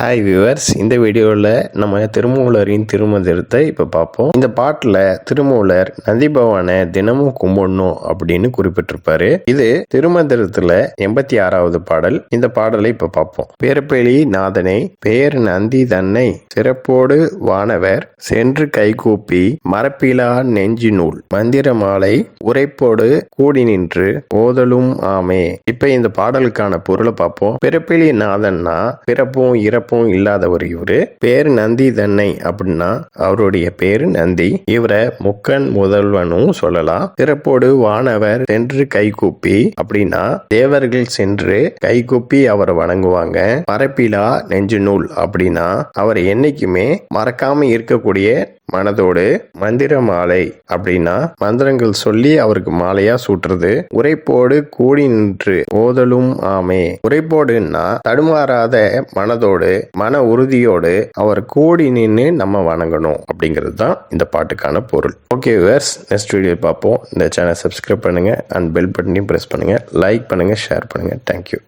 Hi viewers, இந்த வீடியோவில் நம்ம திருமூலரின் திருமந்திரத்தை இப்போ பார்ப்போம். இந்த பாட்டில் திருமூலர் நந்தி பகவானை தினமும் கும்பிடணும் அப்படின்னு குறிப்பிட்டிருப்பாரு. இது திருமந்திரத்தில் 86வது பாடல். இந்த பாடலை இப்போ பார்ப்போம். பிறப்பெளி நாதனை பெயர் நந்தி தன்னை சிறப்போடு வானவர் சென்று கைகூப்பி மரப்பிலா நெஞ்சினுள் மந்திர மாலை உரைப்போடு கூடி நின்று ஓதலும் ஆமே. இப்ப இந்த பாடலுக்கான பொருளை பார்ப்போம். பிறப்பெளி நாதன்னா பிறப்பும் இறப்பும் இல்லாதவர் இவரு. பேரு நந்தி தன்னை அப்படின்னா அவருடைய பேரு நந்தி. இவரை முக்கன் முதல்வனும் சொல்லலாம். சிறப்போடு வானவர் சென்று கைகூப்பி அப்படின்னா தேவர்கள் சென்று கைகூப்பி அவரை வணங்குவாங்க. மரப்பிலா நெஞ்சு நூல் அப்படின்னா அவர் என்னைக்குமே மறக்காம இருக்கக்கூடிய மனதோடு மந்திர மாலை அப்படின்னா மந்திரங்கள் சொல்லி அவருக்கு மாலையா சூட்டுறது. உரைப்போடு கூடி நின்று ஓதலும் ஆமே. உரைப்போடுன்னா தடுமாறாத மனதோடு மன உறுதியோடு அவர் கூடி நின்று நம்ம வணங்கணும் அப்படிங்கிறது தான் இந்த பாட்டுக்கான பொருள். ஓகே வியூவர்ஸ், நெக்ஸ்ட் வீடியோ பார்ப்போம். இந்த சேனல் சப்ஸ்கிரைப் பண்ணுங்க அண்ட் பெல் பட்டனையும் பிரஸ் பண்ணுங்க. லைக் பண்ணுங்க, ஷேர் பண்ணுங்க. தேங்க்யூ.